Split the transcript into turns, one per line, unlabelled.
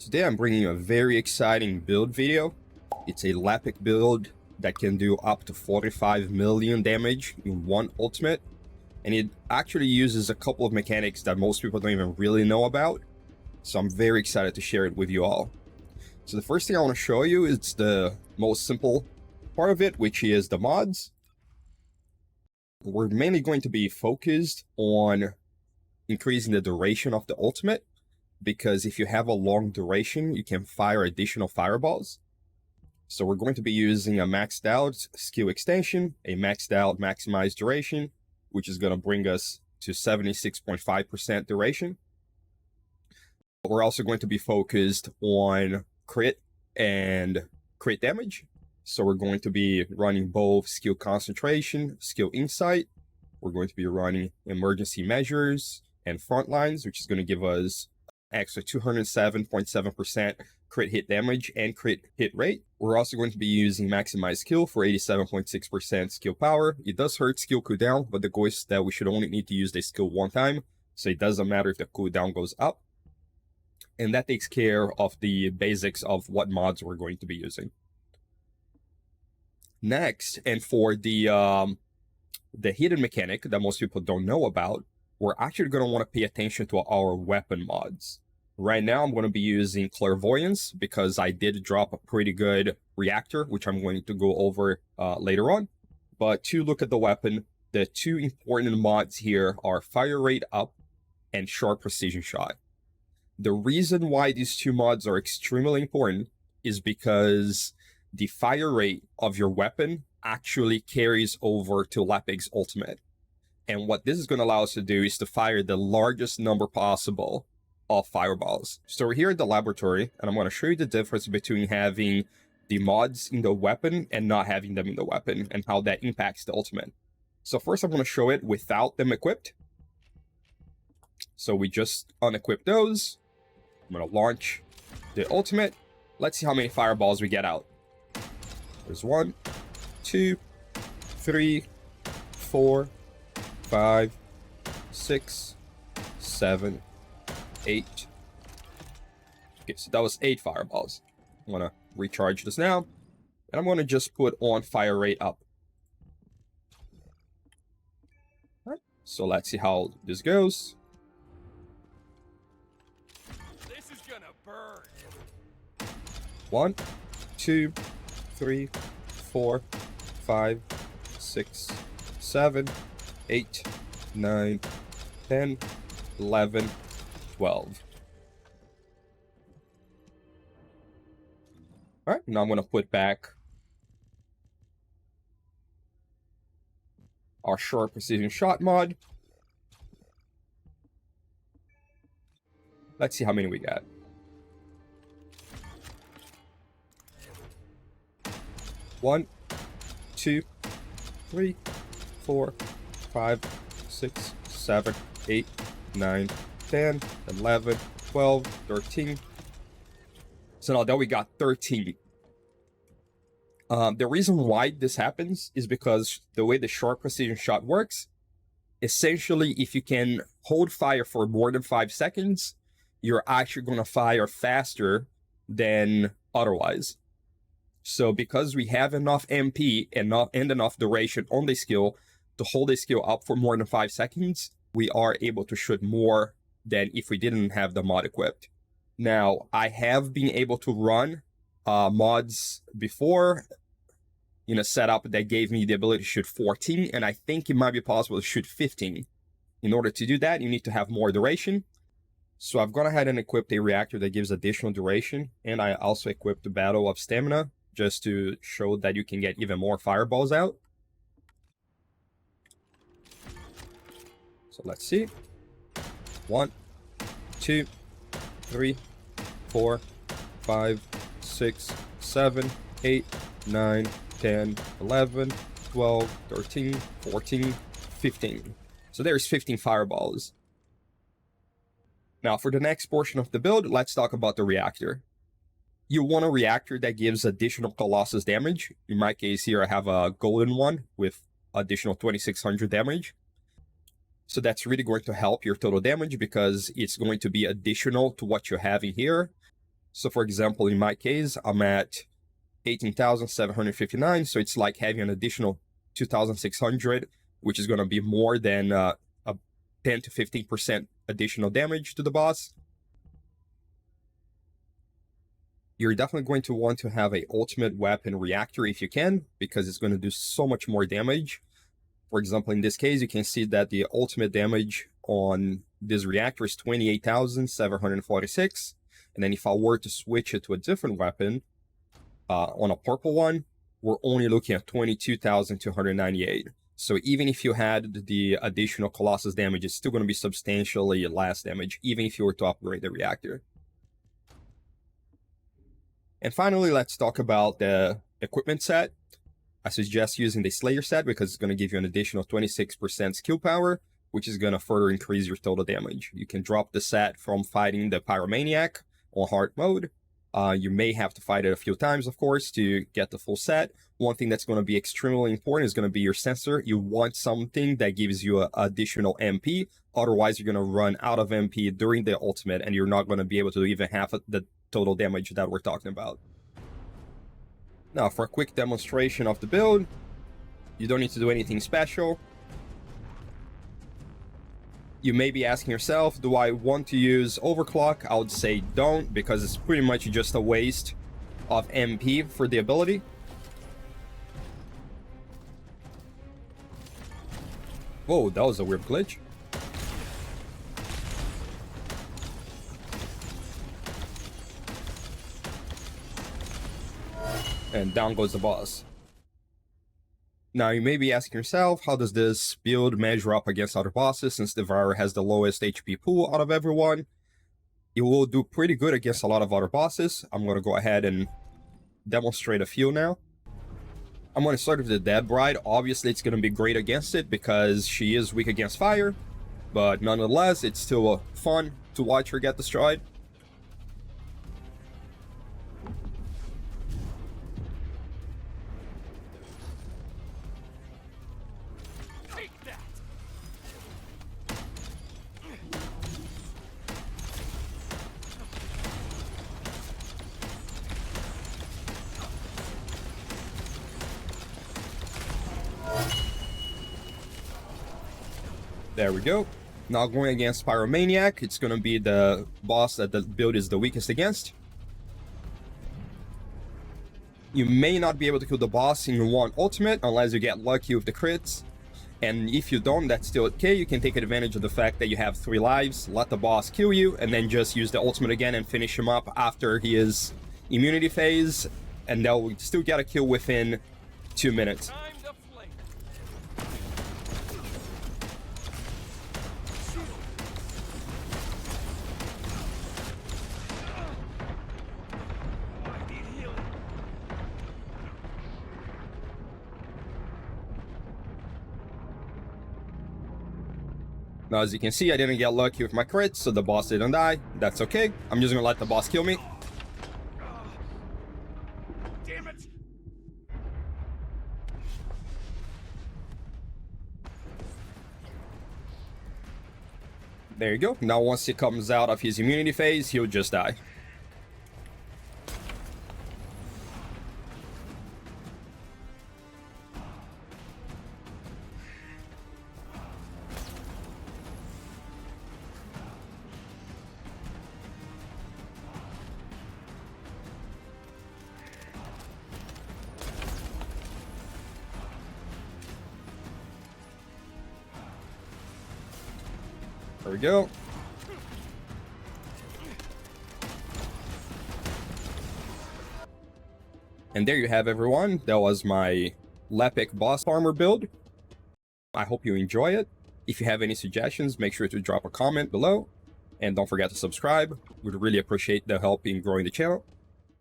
Today I'm bringing you a very exciting build video. It's a Lepic build that can do up to 45 million damage in one ultimate, and it actually uses a couple of mechanics that most people don't even really know about, so I'm very excited to share it with you all. So the first thing I want to show you is the most simple part of it, which is the mods. We're mainly going to be focused on increasing the duration of the ultimate, because if you have a long duration, you can fire additional fireballs. So we're going to be using a maxed out skill extension, a maxed out maximized duration, which is going to bring us to 76.5% duration. We're also going to be focused on crit and crit damage. So we're going to be running both skill concentration, skill insight. We're going to be running emergency measures and front lines, which is going to give us extra 207.7% crit hit damage and crit hit rate. We're also going to be using maximized skill for 87.6% skill power. It does hurt skill cooldown, but the goal is that we should only need to use the skill one time, so it doesn't matter if the cooldown goes up. And that takes care of the basics of what mods we're going to be using. Next, and for the hidden mechanic that most people don't know about, we're actually going to want to pay attention to our weapon mods. Right now, I'm going to be using Clairvoyance because I did drop a pretty good Reactor, which I'm going to go over later on. But to look at the weapon, the two important mods here are Fire Rate Up and Short Precision Shot. The reason why these two mods are extremely important is because the fire rate of your weapon actually carries over to Lepic's ultimate. And what this is going to allow us to do is to fire the largest number possible of fireballs. So we're here at the laboratory, and I'm going to show you the difference between having the mods in the weapon and not having them in the weapon, and how that impacts the ultimate. So first I'm going to show it without them equipped. So we just unequip those. I'm going to launch the ultimate. Let's see how many fireballs we get out. There's 1, 2, 3, 4, 5, 6, 7, 8. Okay, so that was 8 fireballs. I'm gonna recharge this now, and I'm gonna just put on fire rate up. All right, so let's see how this goes.
This is gonna burn.
1, 2, 3, 4, 5, 6, 7, 8, 9, 10, 11, 12. All right, now I'm going to put back our Short Precision Shot mod. Let's see how many we got. 1, 2, 3, 4, 5, 6, 7, 8, 9, 10, 11, 12, 13. So now that we got 13. The reason why this happens is because the way the Short Precision Shot works, essentially if you can hold fire for more than 5 seconds, you're actually going to fire faster than otherwise. So because we have enough MP and enough duration on the skill to hold the skill up for more than 5 seconds, we are able to shoot more than if we didn't have the mod equipped. Now, I have been able to run mods before in a setup that gave me the ability to shoot 14, and I think it might be possible to shoot 15. In order to do that, you need to have more duration. So I've gone ahead and equipped a Reactor that gives additional duration, and I also equipped the Battle of Stamina, just to show that you can get even more fireballs out. So let's see. 1, 2, 3, 4, 5, 6, 7, 8, 9, 10, 11, 12, 13, 14, 15. So there's 15 fireballs. Now for the next portion of the build, let's talk about the Reactor. You want a Reactor that gives additional Colossus damage. In my case here, I have a golden one with additional 2600 damage. So that's really going to help your total damage because it's going to be additional to what you have in here. So for example, in my case, I'm at 18,759, so it's like having an additional 2,600, which is going to be more than a 10 to 15% additional damage to the boss. You're definitely going to want to have a ultimate weapon Reactor if you can, because it's going to do so much more damage. For example, in this case, you can see that the ultimate damage on this Reactor is 28,746. And then if I were to switch it to a different weapon, on a purple one, we're only looking at 22,298. So even if you had the additional Colossus damage, it's still going to be substantially less damage, even if you were to upgrade the Reactor. And finally, let's talk about the equipment set. I suggest using the Slayer set because it's going to give you an additional 26% skill power, which is going to further increase your total damage. You can drop the set from fighting the Pyromaniac on hard mode. You may have to fight it a few times, of course, to get the full set. One thing that's going to be extremely important is going to be your sensor. You want something that gives you an additional MP. Otherwise, you're going to run out of MP during the ultimate, and you're not going to be able to do even half of the total damage that we're talking about. Now, for a quick demonstration of the build, you don't need to do anything special. You may be asking yourself, do I want to use overclock? I would say don't, because it's pretty much just a waste of MP for the ability. Whoa, that was a weird glitch. And down goes the boss. Now, you may be asking yourself, how does this build measure up against other bosses, since Devourer has the lowest HP pool out of everyone? It will do pretty good against a lot of other bosses. I'm going to go ahead and demonstrate a few now. I'm going to start with the Dead Bride. Obviously, it's going to be great against it because she is weak against fire, but nonetheless, it's still fun to watch her get destroyed. There we go. Now going against Pyromaniac, it's going to be the boss that the build is the weakest against. You may not be able to kill the boss in one ultimate unless you get lucky with the crits. And if you don't, that's still okay. You can take advantage of the fact that you have 3 lives, let the boss kill you, and then just use the ultimate again and finish him up after his immunity phase. And they'll still get a kill within 2 minutes. Now, as you can see, I didn't get lucky with my crits, so the boss didn't die. That's okay. I'm just gonna let the boss kill me.
Damn it!
There you go. Now, once he comes out of his immunity phase, he'll just die. There we go. And there you have, everyone. That was my Lepic boss armor build. I hope you enjoy it. If you have any suggestions, make sure to drop a comment below. And don't forget to subscribe. We'd really appreciate the help in growing the channel.